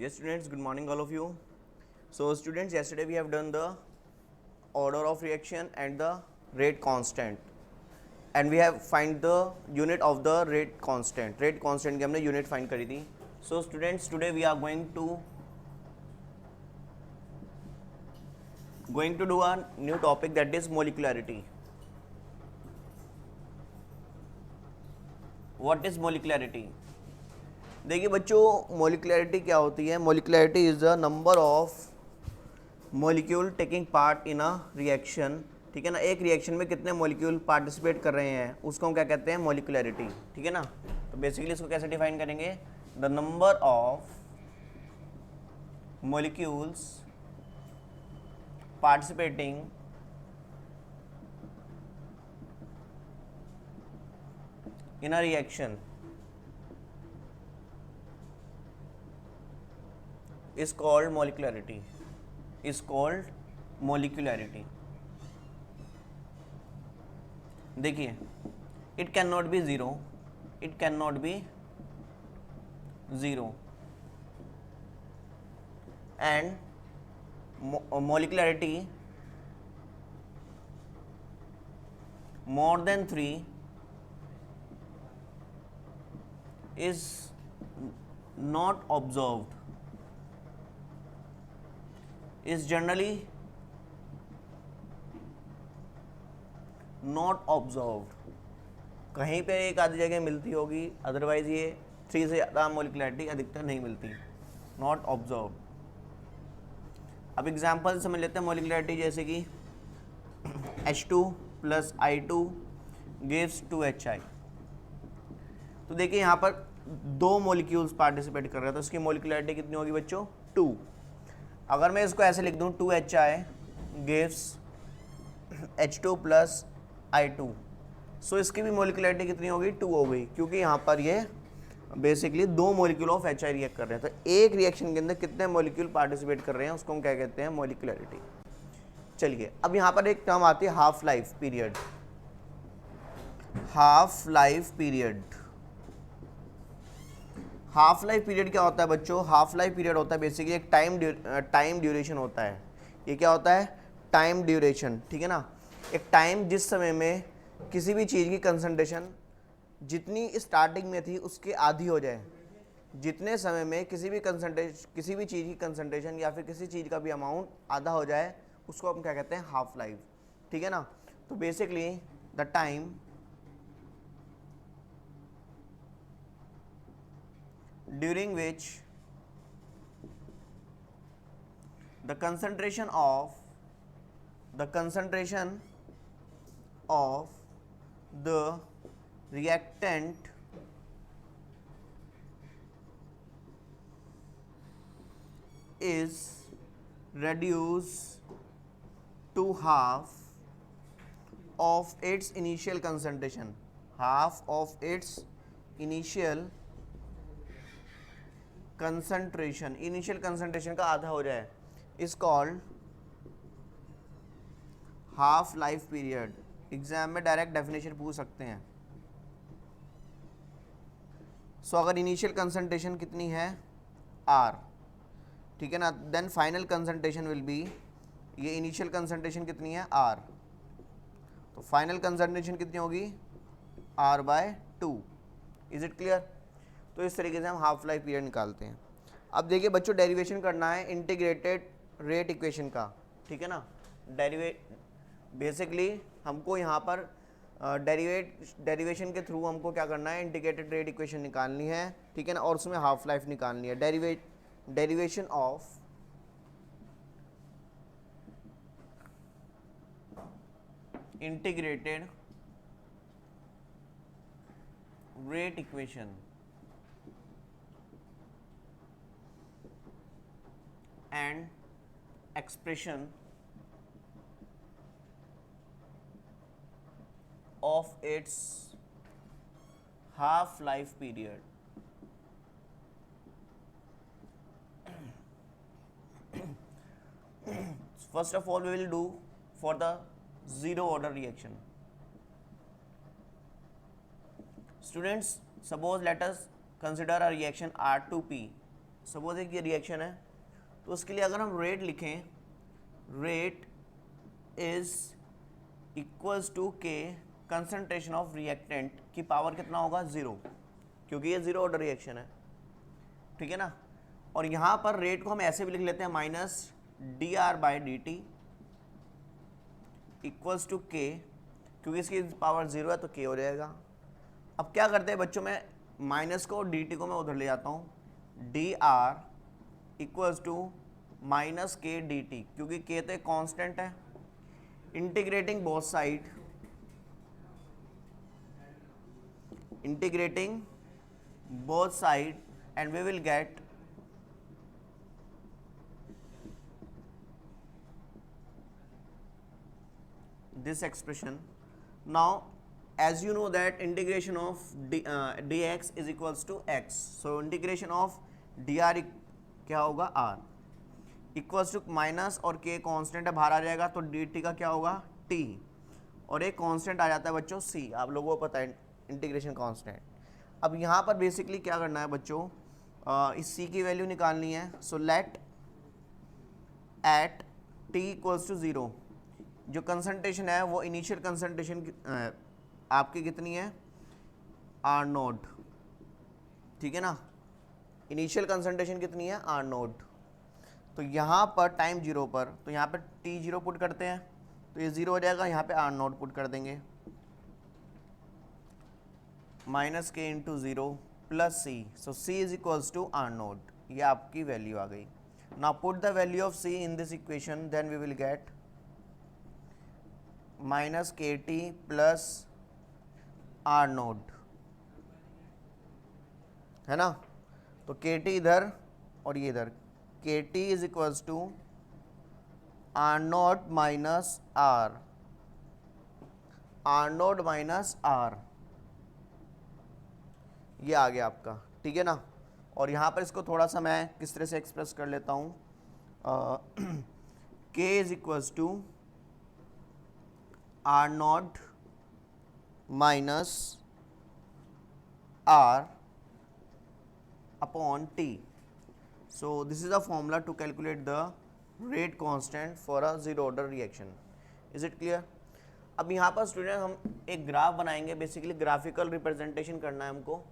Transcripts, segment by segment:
Yes, students, good morning, all of you. So, students, yesterday we have done the order of reaction and the rate constant, and we have find the unit of the rate constant. Rate constant की हमने unit find करी थी. So, students, today we are going to do a new topic, that is molecularity. What is molecularity? देखिए बच्चों, molecularity क्या होती है? Molecularity is the number of molecule taking part in a reaction. ठीक है ना, एक रिएक्शन में कितने मोलिक्यूल पार्टिसिपेट कर रहे हैं उसको हम क्या कहते हैं? मोलिकुलरिटी. ठीक है ना. तो बेसिकली इसको कैसे डिफाइन करेंगे? The number of molecules participating in a reaction is called molecularity. Is called molecularity. देखिए, it cannot be zero. It cannot be zero. And molecularity more than 3 is not observed. Is generally not observed. कहीं पे एक आधी जगह मिलती होगी, otherwise ये 3 से ज़्यादा मोलिकुलरिटी अधिकतर नहीं मिलती. Not observe. अब एग्जाम्पल समझ लेते हैं मोलिकुलरिटी, जैसे कि H2 plus I2 gives 2HI. तो देखिए यहाँ पर 2 मोलिक्यूल्स पार्टिसिपेट कर रहे हैं, तो इसकी मोलिकुलरिटी कितनी होगी बच्चों? 2. अगर मैं इसको ऐसे लिख दूँ 2HI gives H2 plus I2, सो इसकी भी मोलिकुलरिटी कितनी होगी? 2 हो गई, क्योंकि यहाँ पर ये basically 2 molecule of HI react कर रहे हैं. तो एक रिएक्शन के अंदर कितने मोलिक्यूल पार्टिसिपेट कर रहे हैं उसको हम क्या कहते हैं? मोलिकुलरिटी. चलिए, अब यहाँ पर एक टर्म आती है half life period. Half life period. Half life period क्या होता है बच्चों? हाफ लाइफ पीरियड होता है बेसिकली एक टाइम ड्यूरेशन होता है. ये क्या होता है? Time duration. ठीक है ना, एक टाइम जिस समय में किसी भी चीज़ की कंसंट्रेशन जितनी स्टार्टिंग में थी उसके आधी हो जाए. जितने समय में किसी भी चीज़ की कंसंट्रेशन या फिर किसी चीज़ का भी अमाउंट आधा हो जाए उसको हम क्या कहते हैं? Half life. ठीक है ना. तो basically the time during which the concentration of the reactant is reduced to half of its initial concentration. Half of its initial concentration का आधा हो जाए is called half life period. Exam में direct definition पूछ सकते हैं. सो अगर initial concentration कितनी है? R. ठीक है ना, then final concentration will be, ये इनिशियल कंसंट्रेशन कितनी है? R. तो फाइनल कंसंट्रेशन कितनी होगी? R/2. Is it clear? तो इस तरीके से हम हाफ लाइफ पीरियड निकालते हैं. अब देखिए बच्चों, डेरिवेशन करना है इंटीग्रेटेड रेट इक्वेशन का. ठीक है ना. बेसिकली हमको यहाँ पर डेरिवेशन के थ्रू हमको क्या करना है? इंटीग्रेटेड रेट इक्वेशन निकालनी है. ठीक है ना, और उसमें हाफ लाइफ निकालनी है. Derivation of integrated rate equation and expression of its half life period. First of all, we will do for the zero order reaction. Students, suppose let us consider a reaction R2P. Suppose एक ये reaction है, तो उसके लिए अगर हम rate लिखें, rate is equals to के कंसंट्रेशन ऑफ रिएक्टेंट की पावर कितना होगा 0, क्योंकि ये 0 ऑर्डर रिएक्शन है, ठीक है ना। और यहाँ पर रेट को हम ऐसे भी लिख लेते हैं minus D R by D T equals to K, क्योंकि इसकी पावर 0 है तो के हो जाएगा। अब क्या करते हैं बच्चों, में माइनस को डी टी को मैं उधर ले जाता हूँ, D R equals to minus K D T, क्योंकि के तो एक कॉन्स्टेंट है, integrating both side, integrating both side and we will get this expression. Now as you know that integration of dx is equals to x, so integration of dr क्या होगा r equals to minus, और k constant है बाहर आ जाएगा, तो dt का क्या होगा t, और एक कांस्टेंट आ जाता है बच्चों c, आप लोगों को पता है इंटीग्रेशन कांस्टेंट। अब यहाँ पर बेसिकली क्या करना है बच्चों, इस c की वैल्यू निकालनी है। So let at t equals to 0 जो कंसंट्रेशन है वो इनिशियल कंसंट्रेशन आपकी कितनी है आर नोट, ठीक है ना, इनिशियल कंसंट्रेशन कितनी है आर नोट। तो यहाँ पर टाइम 0 पर, तो यहाँ पर टी 0 पुट करते हैं तो ये 0 हो जाएगा, यहाँ पे आर नोट पुट कर देंगे, minus K into 0 plus C, so C is equals to R naught, ये आपकी वैल्यू आ गई। Now put the value of C in this equation, then we will get minus K T plus R naught, है ना। तो के T इधर और ये इधर, K T is equals to R naught minus R, R naught minus R, ये आ गया आपका, ठीक है ना। और यहाँ पर इसको थोड़ा सा मैं किस तरह से एक्सप्रेस कर लेता हूँ, K is equals to R naught minus R upon T. So this is a formula to calculate the rate constant for a zero order reaction. Is it clear? अब यहाँ पर स्टूडेंट हम एक ग्राफ बनाएंगे, basically graphical representation करना है हमको।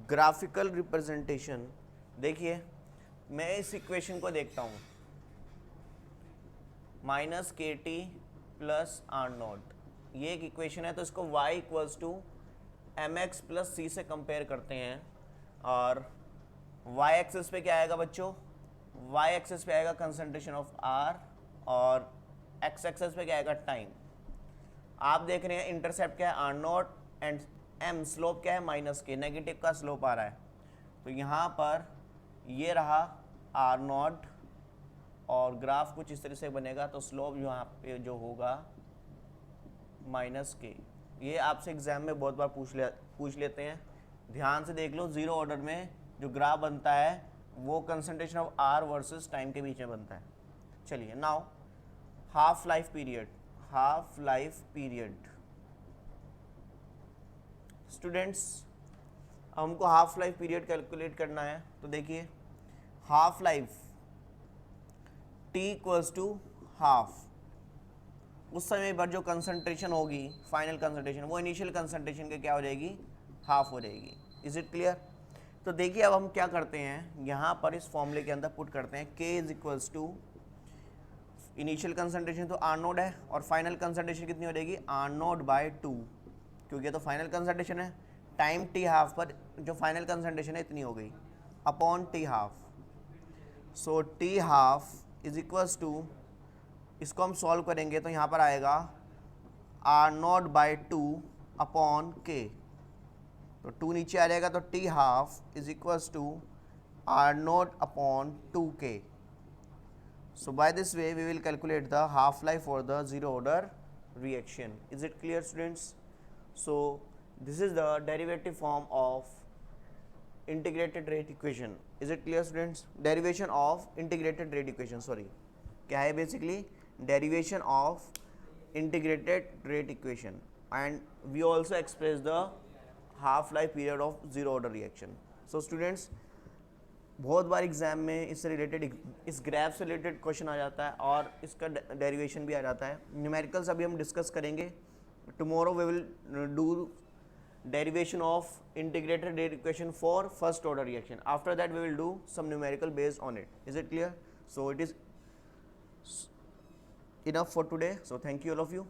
Graphical representation, देखिए मैं इस इक्वेशन को देखता हूँ, minus K T plus are not, ये एक इक्वेशन है, तो इसको y equals to m x plus c से कंपेयर करते हैं। और y एक्सिस पे क्या आएगा बच्चों, y एक्सिस पे आएगा कंसंट्रेशन ऑफ r, और x एक्सिस पे क्या आएगा टाइम। आप देख रहे हैं इंटरसेप्ट क्या है R naught, and m slope क्या है माइनस के, नेगेटिव का स्लोप आ रहा है। तो यहाँ पर ये रहा आर नॉट, और ग्राफ कुछ इस तरह से बनेगा, तो स्लोप यहाँ पे जो होगा माइनस के। ये आपसे एग्जाम में बहुत बार पूछ लेते हैं, ध्यान से देख लो। जीरो ऑर्डर में जो ग्राफ बनता है वो concentration of R versus time के बीच में बनता है। चलिए now half life period, half life period students, हमको हाफ लाइफ पीरियड कैलकुलेट करना है। तो देखिए half life t equals to half, उस समय पर जो कंसंट्रेशन होगी फाइनल कंसंट्रेशन वो इनिशियल कंसंट्रेशन के क्या हो जाएगी, हाफ हो जाएगी। Is it clear? तो देखिए अब हम क्या करते हैं, यहाँ पर इस फॉर्मूले के अंदर पुट करते हैं k is equals to initial concentration तो आर नोट है, और फाइनल कंसंट्रेशन कितनी हो जाएगी आर नोट बाय 2, क्योंकि ये तो फाइनल कंसंट्रेशन है। टाइम टी हाफ पर जो फाइनल कंसंट्रेशन है इतनी हो गई, upon T half. So T half is equals to, इसको हम सॉल्व करेंगे तो यहाँ पर आएगा आर नॉट बाई 2 अपॉन के, तो 2 नीचे आ जाएगा, तो T half is equals to R naught upon 2k। So by this way we will calculate the half life for the zero order reaction. Is it clear students? So this is the derivative form of integrated rate equation. Is it clear students? Derivation of integrated rate equation, sorry क्या है बेसिकली? Derivation of integrated rate equation. And we also express the half life period of zero order reaction. So students, बहुत बार exam में इससे related, इस graph से related question आ जाता है और इसका डेरिवेशन भी आ जाता है. न्यूमेरिकल्स अभी हम डिस्कस करेंगे. Tomorrow we will do derivation of integrated rate equation for first order reaction. After that we will do some numerical based on it. Is it clear? So it is enough for today. So thank you all of you.